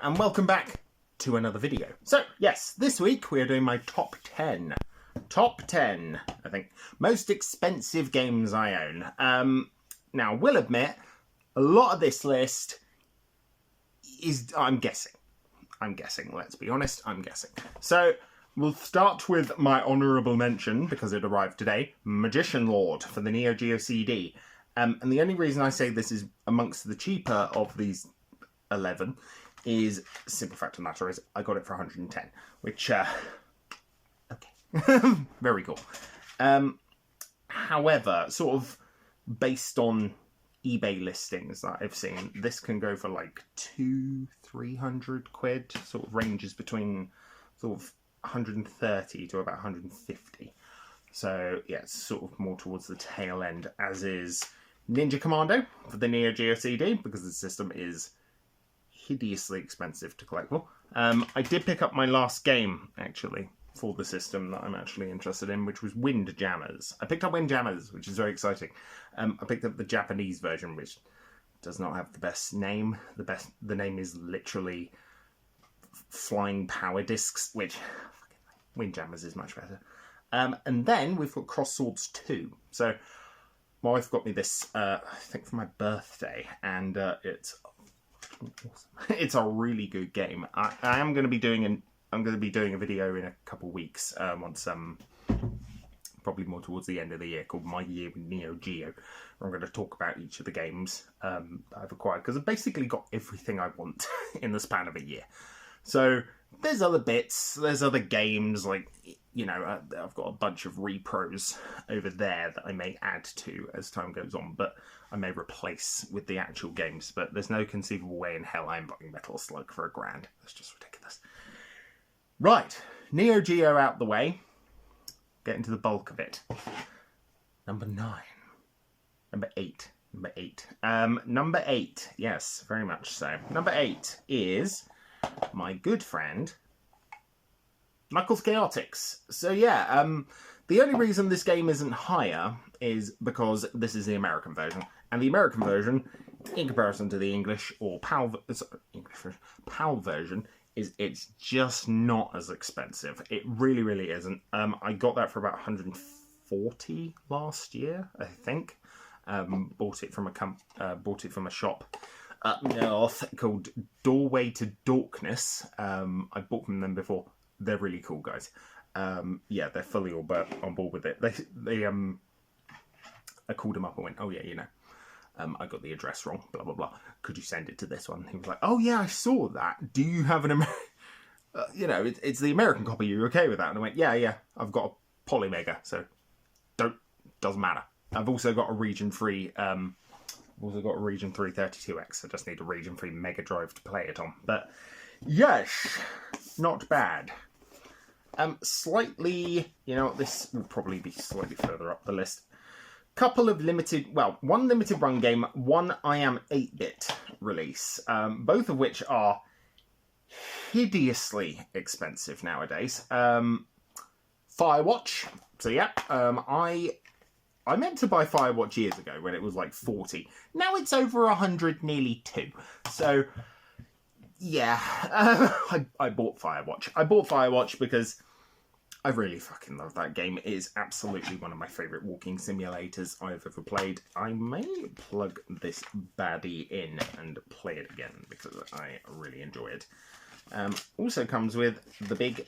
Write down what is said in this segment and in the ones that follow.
and welcome back to another video. So, yes, this week we are doing my top 10. Top 10, I think, most expensive games I own. Now, will admit, a lot of this list is, I'm guessing, let's be honest, I'm guessing. So, we'll start with my honourable mention, because it arrived today, Magician Lord for the Neo Geo CD. And the only reason I say this is amongst the cheaper of these 11 is, simple fact of the matter is, I got it for 110, which, okay, very cool. However, sort of based on eBay listings that I've seen, this can go for like 200-300 quid, sort of ranges between sort of 130 to about 150. So yeah, it's sort of more towards the tail end, as is Ninja Commando for the Neo Geo CD, because the system is hideously expensive to collect for. I did pick up my last game, actually, for the system that I'm actually interested in, which was Windjammers. I picked up Windjammers, which is very exciting. I picked up the Japanese version, which does not have the best name. The name is literally Flying Power Discs, which Windjammers is much better. And then we've got Cross Swords 2. So my wife got me this, I think, for my birthday, and it's awesome. It's a really good game. I am going to be doing a video in a couple of weeks, once probably more towards the end of the year, called My Year with Neo Geo. I'm going to talk about each of the games I've acquired, because I've basically got everything I want in the span of a year. So there's other bits, there's other games, like, you know, I've got a bunch of repros over there that I may add to as time goes on, but I may replace with the actual games. But there's no conceivable way in hell I'm buying Metal Slug for £1,000. That's just ridiculous. Right, Neo Geo out the way. Get into the bulk of it. Number 9. Number 8. Number 8, yes, very much so. Number 8 is my good friend Knuckles Chaotix. So yeah, the only reason this game isn't higher is because this is the American version, and the American version, in comparison to the English or PAL version, it's just not as expensive. It really, really isn't. I got that for about 140 last year, I think. Bought it from a shop up north called Doorway to Dorkness. I bought from them before. They're really cool guys. Yeah, they're fully on board with it. I called him up and went, oh yeah, you know, I got the address wrong, blah, blah, blah. Could you send it to this one? He was like, oh yeah, I saw that. Do you have an you know, it's the American copy. You're okay with that? And I went, yeah, I've got a Polymega, so doesn't matter. I've also got a region 3, 32X. I just need a region 3 Mega Drive to play it on. But yes, not bad. Slightly, you know, this will probably be slightly further up the list. Couple of one limited run game, one I Am 8-bit release, both of which are hideously expensive nowadays. Firewatch. So yeah, I meant to buy Firewatch years ago when it was like 40. Now it's over 100, nearly 2. So yeah, I bought Firewatch. I bought Firewatch because I really fucking love that game. It is absolutely one of my favourite walking simulators I've ever played. I may plug this baddie in and play it again because I really enjoy it. Also comes with the big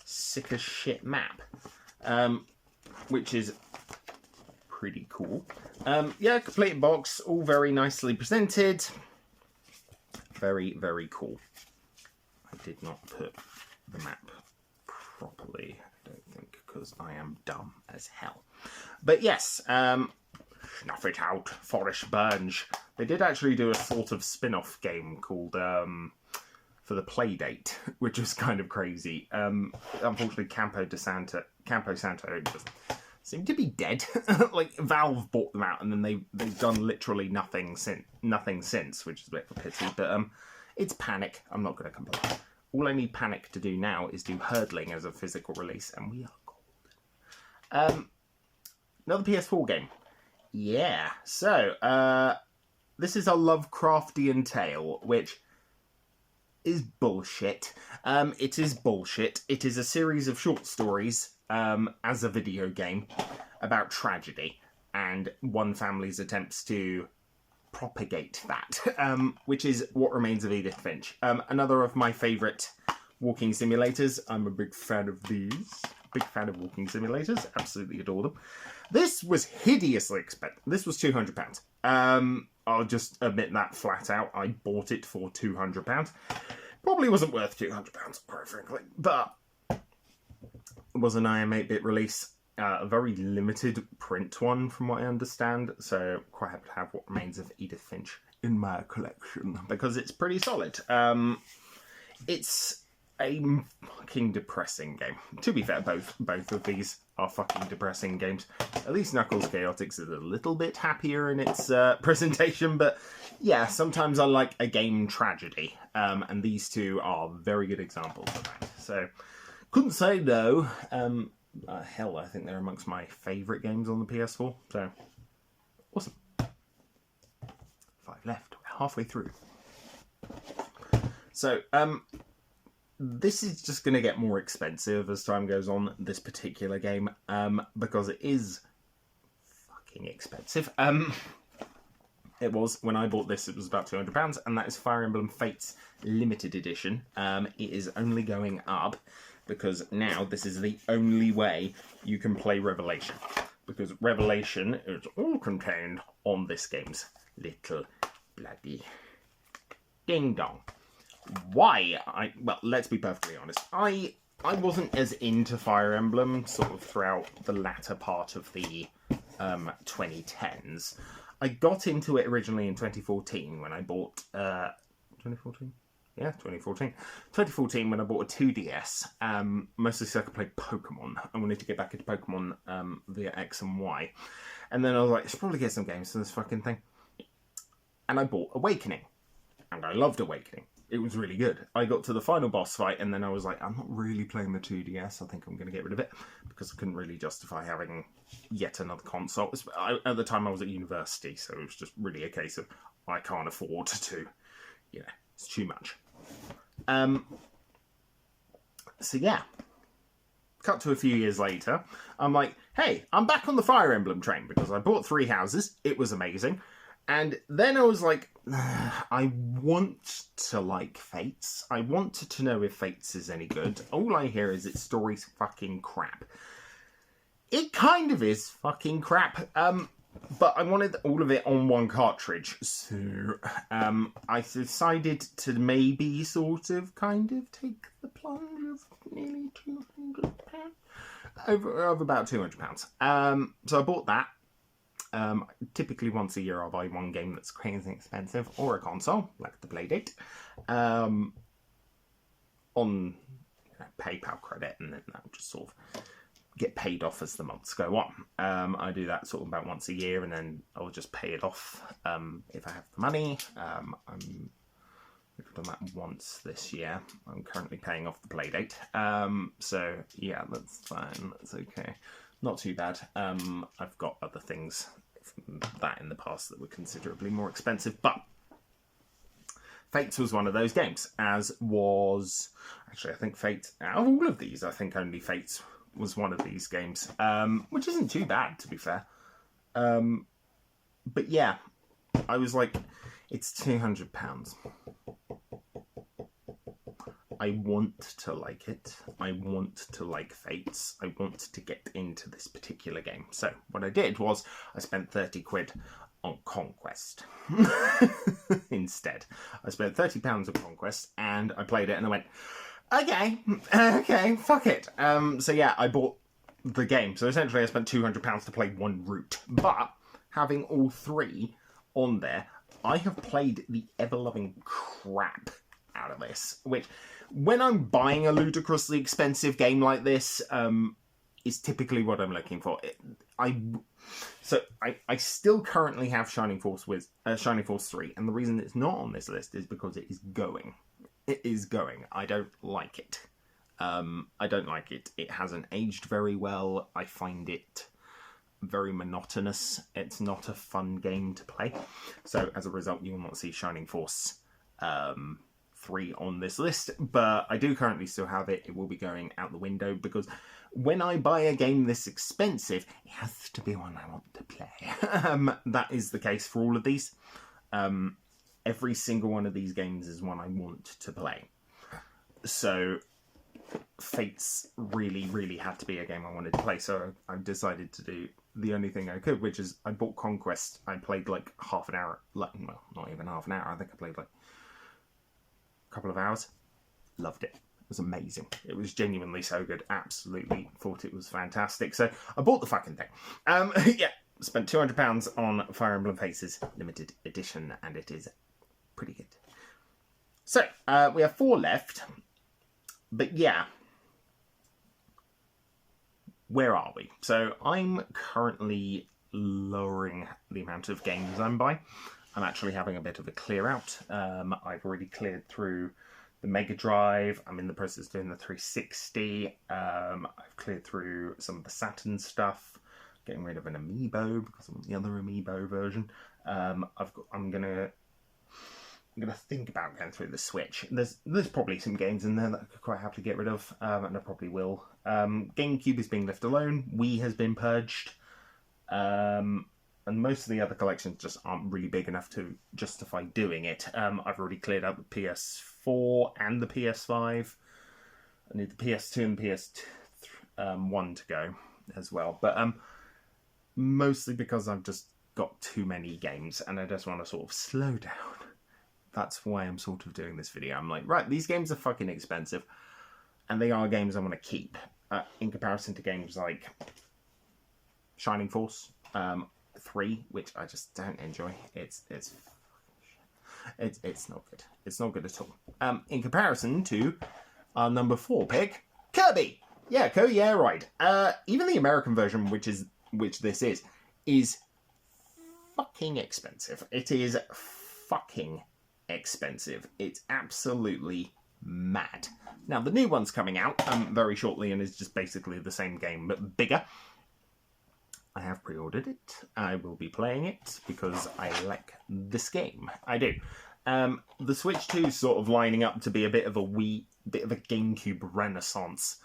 sick as shit map, which is pretty cool. Yeah, complete box, all very nicely presented. Very, very cool. I did not put the map properly, I don't think, because I am dumb as hell. But yes, snuff it out, Forest Burns. They did actually do a sort of spin-off game called for the Playdate, which was kind of crazy. Unfortunately, Campo Santo just seemed to be dead. Like, Valve bought them out, and then they've done literally nothing since, which is a bit of a pity. But it's Panic. I'm not going to complain. All I need Panic to do now is do Hurdling as a physical release, and we are golden. Another PS4 game. Yeah. So, this is a Lovecraftian tale, which is bullshit. It is bullshit. It is a series of short stories as a video game about tragedy and one family's attempts to propagate that, which is What Remains of Edith Finch. Another of my favourite walking simulators. I'm a big fan of these. Big fan of walking simulators. Absolutely adore them. This was hideously expensive. This was £200. I'll just admit that flat out. I bought it for £200. Probably wasn't worth £200, quite frankly. But it was an IM8-bit release. A very limited print one, from what I understand. So quite happy to have What Remains of Edith Finch in my collection, because it's pretty solid. It's a fucking depressing game. To be fair, both of these are fucking depressing games. At least Knuckles Chaotix is a little bit happier in its presentation, but yeah, sometimes I like a game tragedy, and these two are very good examples of that. So, couldn't say no. Hell, I think they're amongst my favourite games on the PS4, so awesome. 5 left, we're halfway through. So, this is just going to get more expensive as time goes on, this particular game, because it is fucking expensive. It was, when I bought this, it was about £200, and that is Fire Emblem Fates Limited Edition. It is only going up, because now this is the only way you can play Revelation. Because Revelation is all contained on this game's little bloody ding-dong. Why? Well, let's be perfectly honest. I wasn't as into Fire Emblem sort of throughout the latter part of the 2010s. I got into it originally in 2014 when I bought... 2014? Yeah, 2014. 2014 when I bought a 2DS, mostly so I could play Pokemon. I wanted to get back into Pokemon via X and Y. And then I was like, I should probably get some games for this fucking thing. And I bought Awakening. And I loved Awakening. It was really good. I got to the final boss fight, and then I was like, I'm not really playing the 2DS. I think I'm going to get rid of it, because I couldn't really justify having yet another console. At the time, I was at university, so it was just really a case of, I can't afford to, it's too much. So yeah. Cut to a few years later, I'm like, hey, I'm back on the Fire Emblem train, because I bought 3 houses. It was amazing. And then I was like, I want to like Fates. I wanted to know if Fates is any good. All I hear is its story's fucking crap. It kind of is fucking crap. But I wanted all of it on one cartridge. So I decided to maybe sort of kind of take the plunge of nearly £200. Of about £200. So I bought that. Typically once a year I'll buy one game that's crazy expensive, or a console, like the Playdate, on PayPal credit, and then that'll just sort of get paid off as the months go on. I do that sort of about once a year, and then I'll just pay it off if I have the money. We've done that once this year. I'm currently paying off the Playdate. So yeah, that's fine, that's okay. Not too bad. I've got other things from that in the past that were considerably more expensive, but Fates was one of those games, as was... Actually, I think Fates... Out of all of these, I think only Fates was one of these games, which isn't too bad, to be fair. But yeah, I was like, it's £200. I want to like it. I want to like Fates. I want to get into this particular game. So what I did was I spent 30 quid on Conquest instead. I spent £30 on Conquest, and I played it, and I went, okay, fuck it. So yeah, I bought the game. So essentially I spent £200 to play one route. But having all 3 on there, I have played the ever-loving crap out of this, which... When I'm buying a ludicrously expensive game like this, is typically what I'm looking for. I still currently have Shining Force 3, and the reason it's not on this list is because it is going. It is going. I don't like it. It hasn't aged very well. I find it very monotonous. It's not a fun game to play. So as a result, you will not see Shining Force 3 on this list, but I do currently still have it. It will be going out the window because when I buy a game this expensive, it has to be one I want to play. That is the case for all of these. Every single one of these games is one I want to play. So Fates really, really had to be a game I wanted to play, so I decided to do the only thing I could, which is I bought Conquest. I played like half an hour, well, not even half an hour. I think I played like a couple of hours. Loved it. It was amazing. It was genuinely so good. Absolutely thought it was fantastic. So I bought the fucking thing. Yeah, spent £200 on Fire Emblem Faces limited edition, and it is pretty good. So we have 4 left, but yeah. Where are we? So I'm currently lowering the amount of games I'm buying. I'm actually having a bit of a clear out. I've already cleared through the Mega Drive. I'm in the process of doing the 360. I've cleared through some of the Saturn stuff, getting rid of an amiibo because I want the other amiibo version. I'm gonna think about going through the Switch. There's probably some games in there that I could quite happily get rid of, and I probably will. GameCube is being left alone. Wii has been purged. And most of the other collections just aren't really big enough to justify doing it. I've already cleared out the PS4 and the PS5. I need the PS2 and PS1 to go as well. But mostly because I've just got too many games and I just want to sort of slow down. That's why I'm sort of doing this video. I'm like, right, these games are fucking expensive. And they are games I want to keep. In comparison to games like Shining Force 3, which I just don't enjoy. It's not good. It's not good at all. In comparison to our number 4 pick, Kirby. Yeah, Kirby Air Ride. Even the American version, which this is fucking expensive. It is fucking expensive. It's absolutely mad. Now, the new one's coming out very shortly and is just basically the same game, but bigger. I have pre-ordered it. I will be playing it because I like this game. I do. The Switch 2 is sort of lining up to be a bit of a GameCube renaissance.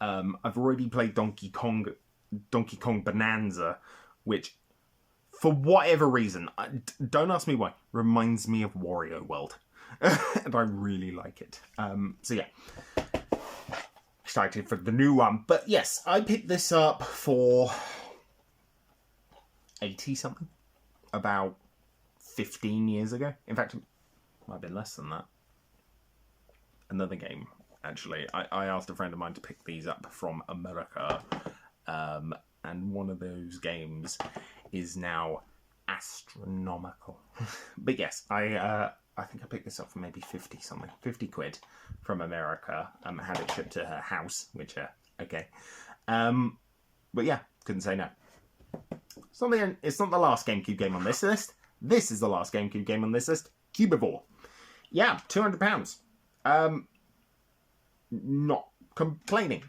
I've already played Donkey Kong Bonanza, which, for whatever reason, don't ask me why, reminds me of Wario World. And I really like it. So yeah, excited for the new one. But yes, I picked this up for 80 something, about 15 years ago. In fact, it might have been less than that. Another game, actually. I asked a friend of mine to pick these up from America, and one of those games is now astronomical. But yes, I think I picked this up for maybe 50 quid from America. I had it shipped to her house, which, okay. But yeah, couldn't say no. It's not the last GameCube game on this list. This is the last GameCube game on this list. Cubivore. Yeah, £200. Not complaining.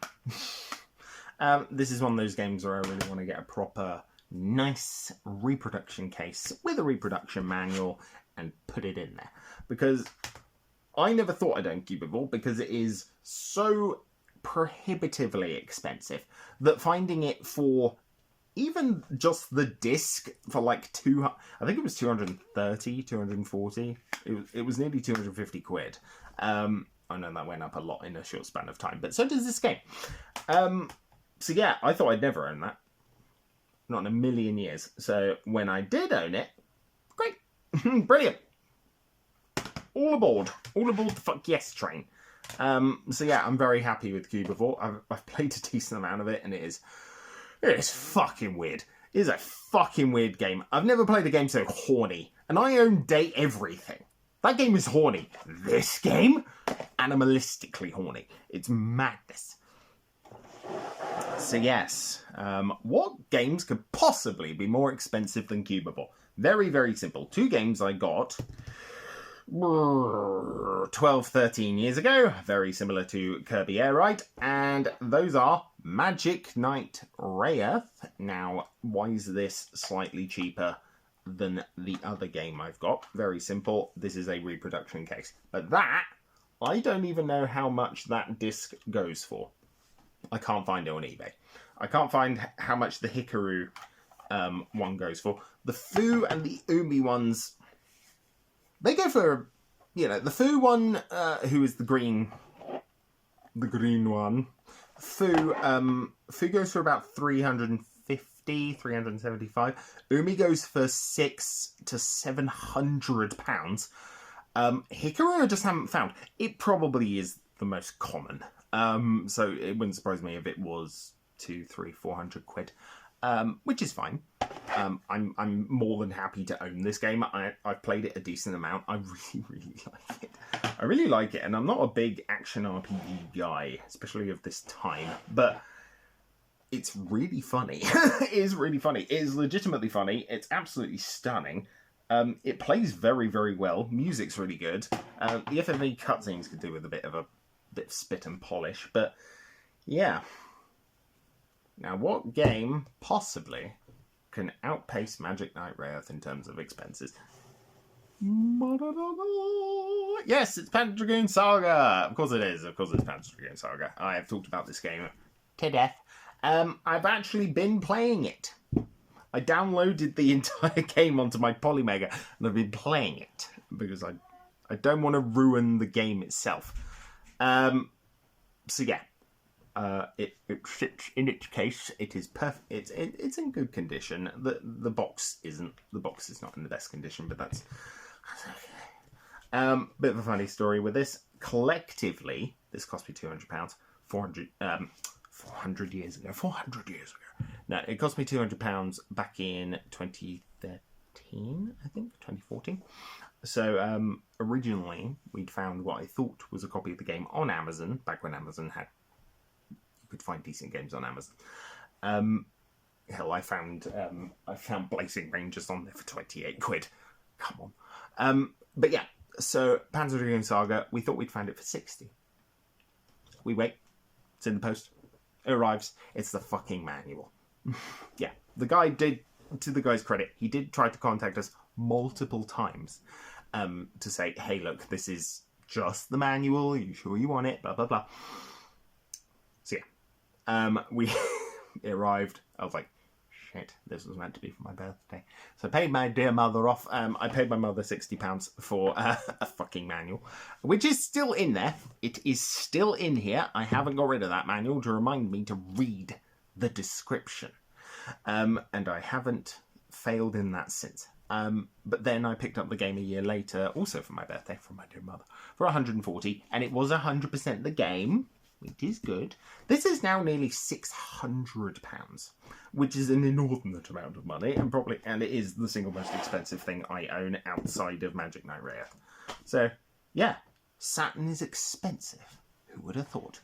This is one of those games where I really want to get a proper, nice reproduction case with a reproduction manual and put it in there. Because I never thought I'd own Cubivore because it is so prohibitively expensive that finding it for even just the disc for like I think it was 230, 240. It was nearly 250 quid. I know that went up a lot in a short span of time, but so does this game. So yeah, I thought I'd never own that. Not in a million years. So when I did own it, great. Brilliant. All aboard the fuck yes train. So yeah, I'm very happy with Cubivore. I've played a decent amount of it, and it is fucking weird. It is a fucking weird game. I've never played a game so horny, and I own Date Everything. That game is horny. This game, animalistically horny. It's madness. So yes, what games could possibly be more expensive than Cubivore? Very, very simple. 2 games I got 12, 13 years ago, very similar to Kirby Air Ride, and those are Magic Knight Wraith. Now, why is this slightly cheaper than the other game I've got? Very simple, this is a reproduction case. But that I don't even know how much that disc goes for. I can't find it on eBay. I can't find how much the Hikaru one goes for. The Fu and the Umi ones, they go for, you know, the Fu one, who is the green one. Fu goes for about 350, 375. Umi goes for £600 to £700. Hikaru I just haven't found. It probably is the most common. So it wouldn't surprise me if it was 200, 300, 400 quid. Which is fine. I'm more than happy to own this game. I've played it a decent amount. I really, really like it. I really like it, and I'm not a big action RPG guy, especially of this time, but it's really funny. It is really funny. It is legitimately funny. It's absolutely stunning. It plays very, very well. Music's really good. The FMV cutscenes could do with a bit of spit and polish, but yeah. Now, what game possibly can outpace Magic Knight Wrath in terms of expenses? Yes, it's Panzer Dragoon Saga! Of course it is. Of course it's Panzer Dragoon Saga. I have talked about this game to death. I've actually been playing it. I downloaded the entire game onto my Polymega, and I've been playing it because I don't want to ruin the game itself. So yeah. It sits in its case. It is perfect. It's in good condition. The box isn't. The box is not in the best condition, but that's okay. Bit of a funny story with this. Collectively, this cost me £200. 400 years ago. 400 years ago. No, it cost me £200 back in 2013, I think, 2014. So originally, we'd found what I thought was a copy of the game on Amazon, back when Amazon had. Could find decent games on Amazon. Hell, I found Blazing Rangers on there for 28 quid. Come on. But yeah, so Panzer Dragoon Saga, we thought we'd find it for 60. We wait. It's in the post. It arrives. It's the fucking manual. Yeah, the guy did, to the guy's credit, he did try to contact us multiple times to say, hey, look, this is just the manual. Are you sure you want it? Blah, blah, blah. So yeah, it arrived. I was like, shit, this was meant to be for my birthday. So I paid my dear mother off. I paid my mother £60 for a fucking manual, which is still in there. It is still in here. I haven't got rid of that manual to remind me to read the description. And I haven't failed in that since. But then I picked up the game a year later, also for my birthday, from my dear mother, for 140, and it was 100% the game. It is good. This is now nearly £600, which is an inordinate amount of money, and it is the single most expensive thing I own outside of Magic Knight Wrath. So, yeah, Saturn is expensive. Who would have thought?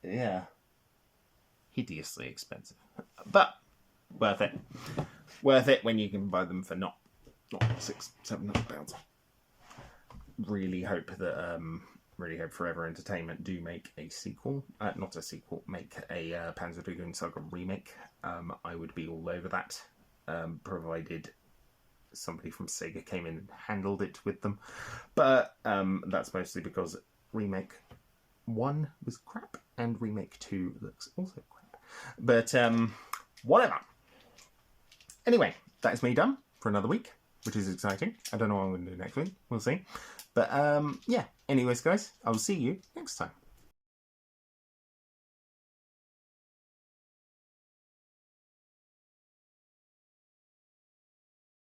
Yeah, hideously expensive, but worth it. Worth it when you can buy them for not £600-700. Really hope that Forever Entertainment do make a sequel. Not a sequel, make a Panzer Dragoon Saga remake. I would be all over that, provided somebody from Sega came in and handled it with them. But that's mostly because Remake 1 was crap, and Remake 2 looks also crap. But whatever. Anyway, that is me done for another week, which is exciting. I don't know what I'm going to do next week. We'll see. But yeah, anyways, guys, I will see you next time.